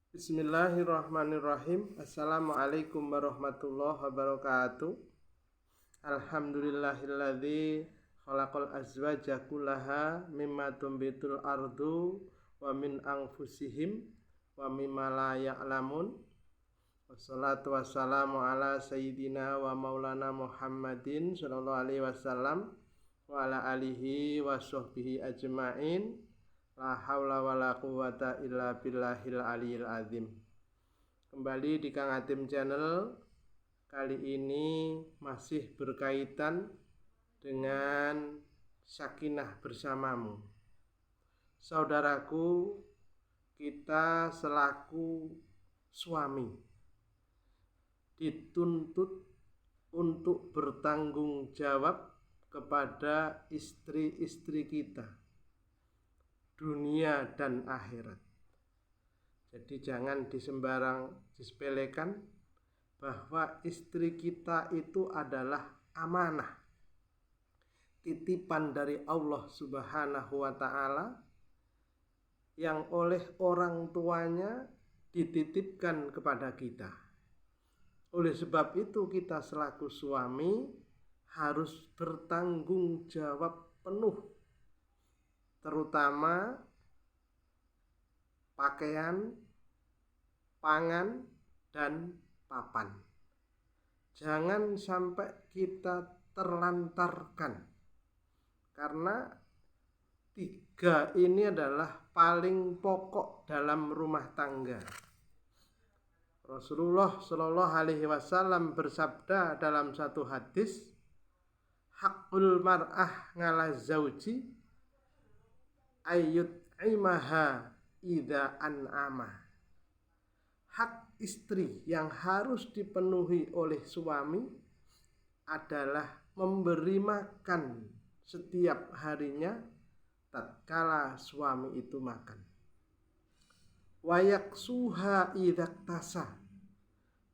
Bismillahirrahmanirrahim. Assalamualaikum warahmatullahi wabarakatuh. Alhamdulillahilladzi khalaqal azwaja kullaha mimma tumbitul ardu wa min anfusihim wa mimma la ya'lamun. Wassalatu wassalamu ala sayyidina wa maulana Muhammadin sallallahu alaihi wasallam wa ala alihi wa sahbihi ajma'in. La haula wala quwata illa billahil aliyil azim. Kembali di Kang Atim Channel. Kali ini masih berkaitan dengan sakinah bersamamu. Saudaraku, kita selaku suami dituntut untuk bertanggung jawab kepada istri-istri kita, dunia dan akhirat. Jadi jangan disepelekan bahwa istri kita itu adalah amanah, titipan dari Allah Subhanahu wa ta'ala yang oleh orang tuanya dititipkan kepada kita. Oleh sebab itu kita selaku suami harus bertanggung jawab penuh, terutama pakaian, pangan, dan papan. Jangan sampai kita terlantarkan, karena tiga ini adalah paling pokok dalam rumah tangga. Rasulullah Shallallahu Alaihi Wasallam bersabda dalam satu hadis, hakul mar'ah ngala zauji ayyut imaha idza an'ama. Hak istri yang harus dipenuhi oleh suami adalah memberi makan setiap harinya tatkala suami itu makan. Wayaksuha idza tasa,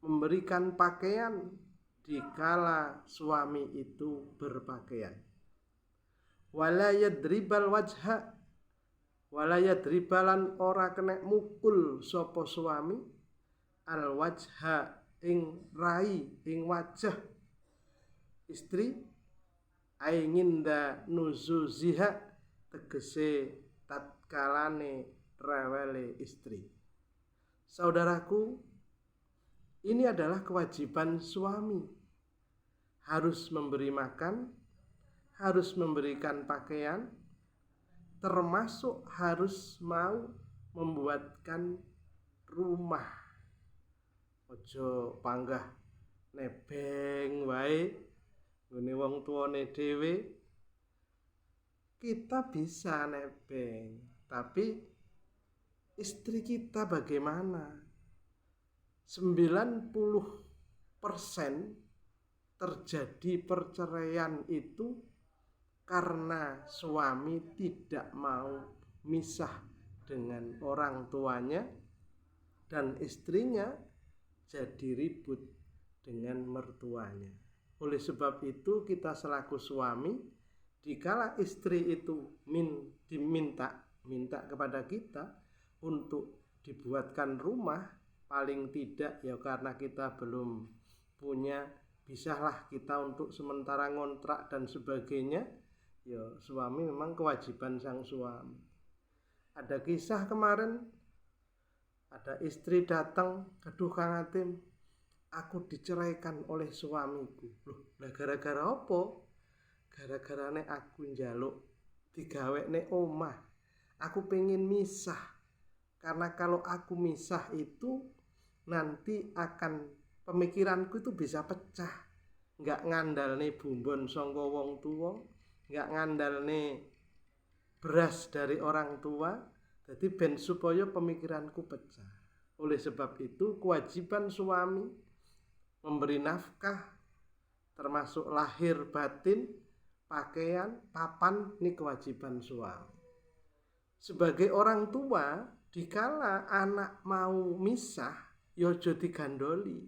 memberikan pakaian dikala suami itu berpakaian. Wala yadribal wajha, wala yadribalan ora kena mukul sapa suami al wajha ing rai ing wajah istri ainginda nuzuziha, tegese tatkalane rewele istri. Saudaraku, ini adalah kewajiban suami, harus memberi makan, harus memberikan pakaian, termasuk harus mau membuatkan rumah. Ojo panggah nebeng wae ngene wong tuane dhewe. Kita bisa nebeng, tapi istri kita bagaimana? 90% terjadi perceraian itu karena suami tidak mau misah dengan orang tuanya dan istrinya jadi ribut dengan mertuanya. Oleh sebab itu kita selaku suami, dikala istri itu minta kepada kita untuk dibuatkan rumah, paling tidak ya karena kita belum punya, bisalah kita untuk sementara ngontrak dan sebagainya. Ya suami memang kewajiban sang suami. Ada kisah kemarin, ada istri datang, aduh Kang Atim, aku diceraikan oleh suamiku. Loh, gara-gara apa? Gara-gara aku njaluk digawekne omah. Aku pengen misah, karena kalau aku misah itu nanti akan pemikiranku itu bisa pecah. Nggak ngandalne bumbon sangka wong tua, nggak ngandalne beras dari orang tua, jadi ben supaya pemikiranku pecah. Oleh sebab itu kewajiban suami memberi nafkah, termasuk lahir batin, pakaian, papan, ini kewajiban suami. Sebagai orang tua, dikala anak mau misah, ya aja digandoli.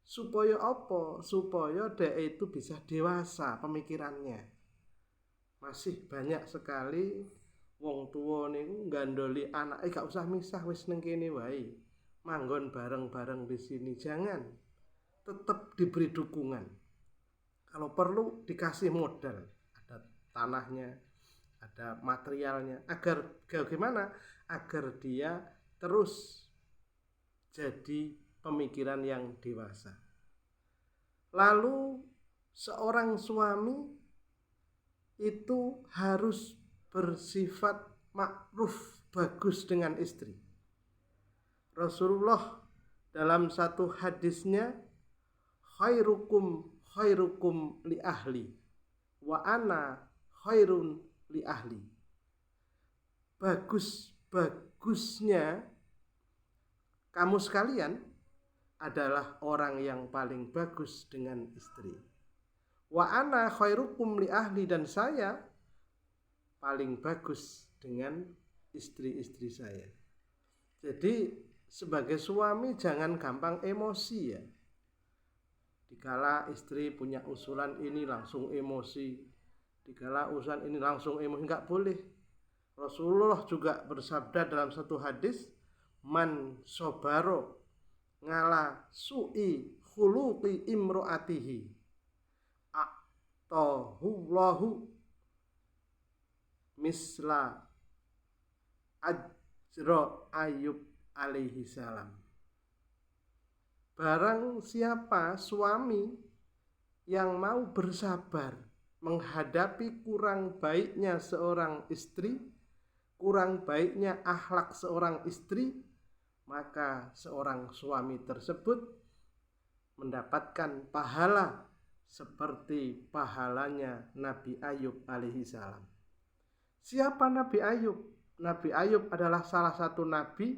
Supaya apa? Supaya dia itu bisa dewasa pemikirannya. Masih banyak sekali wong tuwa niku gandoli anake gak usah misah, wis neng kene wae. Manggon bareng-bareng di sini, jangan. Tetap diberi dukungan. Kalau perlu dikasih modal, ada tanahnya, ada materialnya, agar bagaimana? Agar dia terus jadi pemikiran yang dewasa. Lalu seorang suami itu harus bersifat ma'ruf, bagus dengan istri. Rasulullah dalam satu hadisnya, khairukum li ahli wa ana khairun li ahli. Bagusnya kamu sekalian adalah orang yang paling bagus dengan istri. Wa ana khairukum li ahli, dan saya paling bagus dengan istri-istri saya. Jadi sebagai suami jangan gampang emosi ya. Dikala istri punya usulan ini langsung emosi, dikala usulan ini langsung emosi, enggak boleh. Rasulullah juga bersabda dalam satu hadis, man sobaro ngala su'i khuluqi imro'atihi a'tahullahu misla ajro Ayub alaihi salam. Barang siapa suami yang mau bersabar menghadapi kurang baiknya seorang istri, kurang baiknya akhlak seorang istri, maka seorang suami tersebut mendapatkan pahala seperti pahalanya Nabi Ayub alaihi salam. Siapa Nabi Ayub? Nabi Ayub adalah salah satu nabi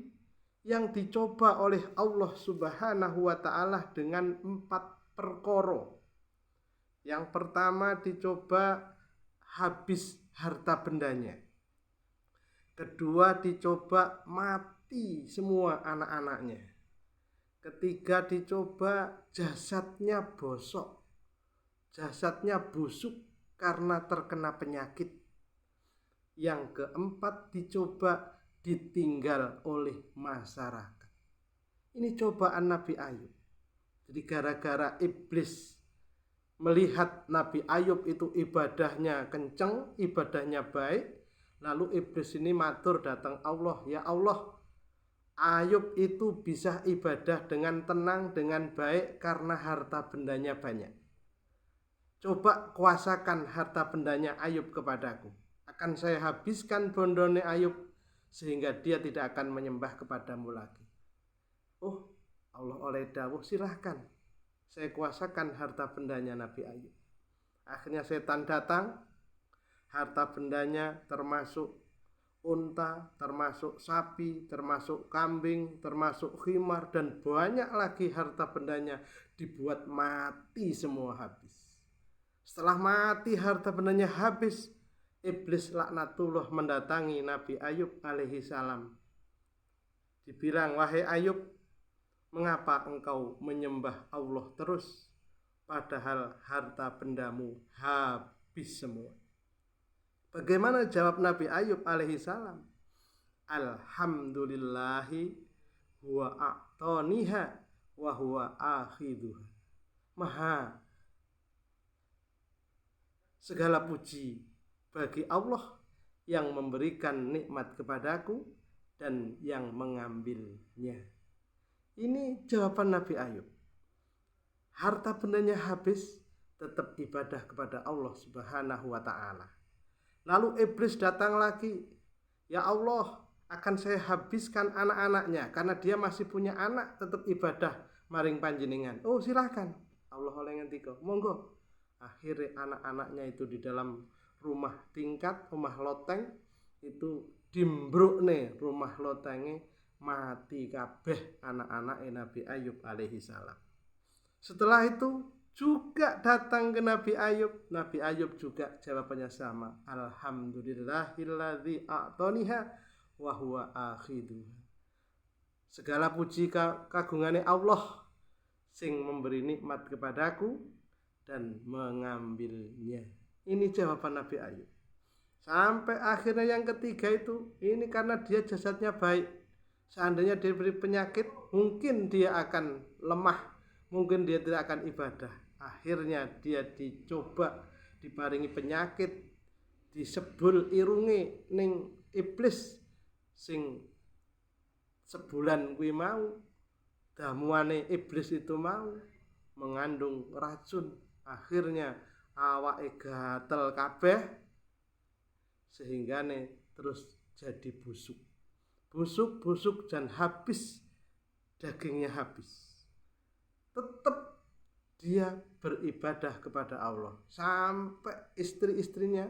yang dicoba oleh Allah Subhanahu wa ta'ala dengan 4 perkara. Yang pertama dicoba habis harta bendanya. Kedua dicoba mati semua anak-anaknya. Ketiga dicoba jasadnya bosok, jasadnya busuk karena terkena penyakit. Yang keempat dicoba ditinggal oleh masyarakat. Ini cobaan Nabi Ayub. Jadi gara-gara iblis melihat Nabi Ayub itu ibadahnya kenceng, ibadahnya baik, lalu iblis ini matur datang Allah, ya Allah, Ayub itu bisa ibadah dengan tenang, dengan baik karena harta bendanya banyak. Coba kuasakan harta bendanya Ayub kepadaku. Akan saya habiskan bondone Ayub sehingga dia tidak akan menyembah kepadamu lagi. Oh, Allah oleh dawuh, silahkan saya kuasakan harta bendanya Nabi Ayub. Akhirnya setan datang, harta bendanya termasuk unta, termasuk sapi, termasuk kambing, termasuk khimar, dan banyak lagi harta bendanya dibuat mati semua habis. Setelah mati harta bendanya habis, iblis laknatullah mendatangi Nabi Ayub alaihi salam. Dibilang, wahai Ayub, mengapa engkau menyembah Allah terus padahal harta bendamu habis semua? Bagaimana jawab Nabi Ayub alaihi salam? Alhamdulillahi huwa a'taniha wa huwa akhiduha. Maha segala puji bagi Allah yang memberikan nikmat kepadaku dan yang mengambilnya. Ini jawaban Nabi Ayub. Harta bendanya habis, tetap ibadah kepada Allah Subhanahu wa ta'ala. Lalu iblis datang lagi, ya Allah, akan saya habiskan anak-anaknya karena dia masih punya anak, tetap ibadah maring panjenengan. Oh silahkan, Allah oleh ngendika, monggo. Akhirnya anak-anaknya itu di dalam rumah tingkat, rumah loteng, itu dimbrukne rumah lotenge, mati kabeh anak-anak Nabi Ayub alaihi salam. Setelah itu juga datang ke Nabi Ayub. Nabi Ayub juga jawabannya sama. Alhamdulillahilladzi a'taniha wa huwa akhiduha. Segala puji kagungane Allah sing memberi nikmat kepadaku dan mengambilnya. Ini jawaban Nabi Ayub. Sampai akhirnya yang ketiga itu, ini karena dia jasadnya baik. Seandainya dia diberi penyakit, mungkin dia akan lemah, mungkin dia tidak akan ibadah. Akhirnya dia dicoba diparingi penyakit, disebul irunge ning iblis sing sebulan kuwi mau, damuane iblis itu mau mengandung racun. Akhirnya awake gatel kabeh, sehingga terus jadi busuk dan habis, dagingnya habis. Tetap dia beribadah kepada Allah sampai istri-istrinya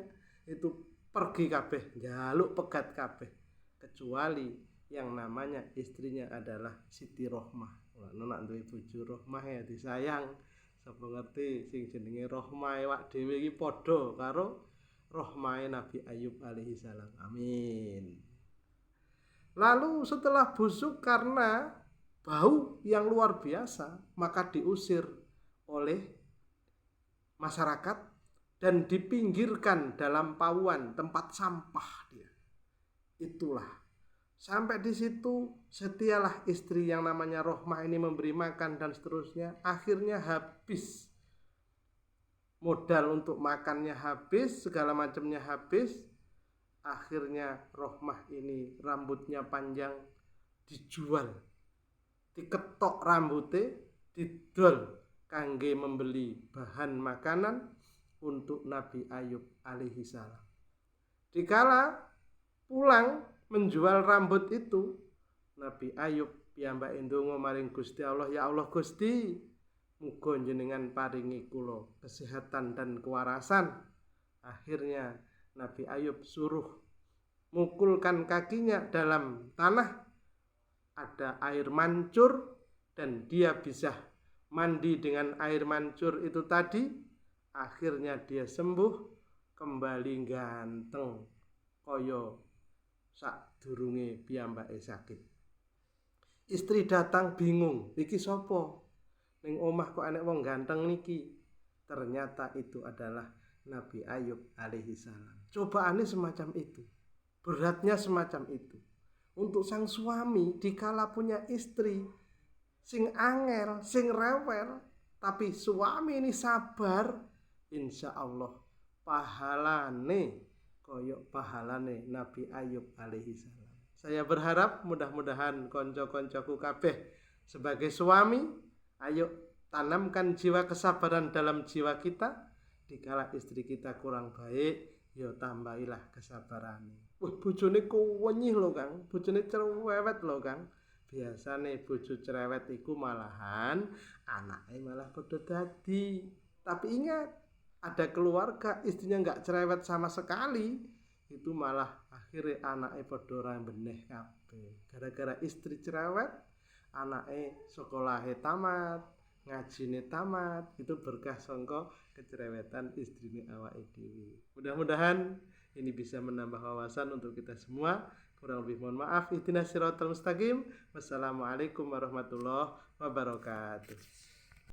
itu pergi kabeh, njaluk pegat kabeh, kecuali yang namanya istrinya adalah Siti Rohmah. Nek duwe bojo Rohmah ya disayang. Sapa ngerti sing jenenge Rohmah awak dhewe iki padha karo Rohmah Nabi Ayub alaihi salam. Amin. Lalu setelah busuk karena bau yang luar biasa, maka diusir oleh masyarakat dan dipinggirkan dalam pauan tempat sampah dia. Itulah. Sampai di situ setialah istri yang namanya Rohmah ini memberi makan dan seterusnya. Akhirnya habis. Modal untuk makannya habis, segala macamnya habis. Akhirnya Rohmah ini rambutnya panjang dijual. Diketok rambutnya, didol kangge membeli bahan makanan untuk Nabi Ayub alaihi salam. Dikala pulang menjual rambut itu, Nabi Ayub piyambake ndonga maring Gusti Allah, ya Allah Gusti, muga jenengan paringi kula kesehatan dan kewarasan. Akhirnya Nabi Ayub suruh mukulkan kakinya dalam tanah, ada air mancur dan dia bisa mandi dengan air mancur itu tadi. Akhirnya dia sembuh, kembali ganteng kaya sadurunge piyambake sakit. Istri datang bingung, iki sapa? Ning omah kok enek wong ganteng niki. Ternyata itu adalah Nabi Ayub alaihi salam. Cobaannya semacam itu, beratnya semacam itu. Untuk sang suami dikala punya istri sing angel, sing rewel, tapi suami ini sabar, insya Allah pahalane koyok pahalane Nabi Ayub alaihi salam. Saya berharap mudah-mudahan konco-koncoku kabeh sebagai suami, ayo tanamkan jiwa kesabaran dalam jiwa kita. Dikala istri kita kurang baik, yo tambahilah kesabarannya. Bojone kuwenyih lho Kang, bojone cerewet lho Kang. Biasane bojo cerewet iku malahan anake malah padha dadi. Tapi ingat, ada keluarga istrinya enggak cerewet sama sekali, itu malah akhirnya anake padha ora beneh kabeh. Gara-gara istri cerewet, anake sekolahe tamat, ngajine tamat, itu berkah sangka kecerewetan istrine awake dhewe. Mudah-mudahan ini bisa menambah wawasan untuk kita semua. Kurang lebih mohon maaf. Ihdinas siratal mustaqim. Wassalamualaikum warahmatullahi wabarakatuh.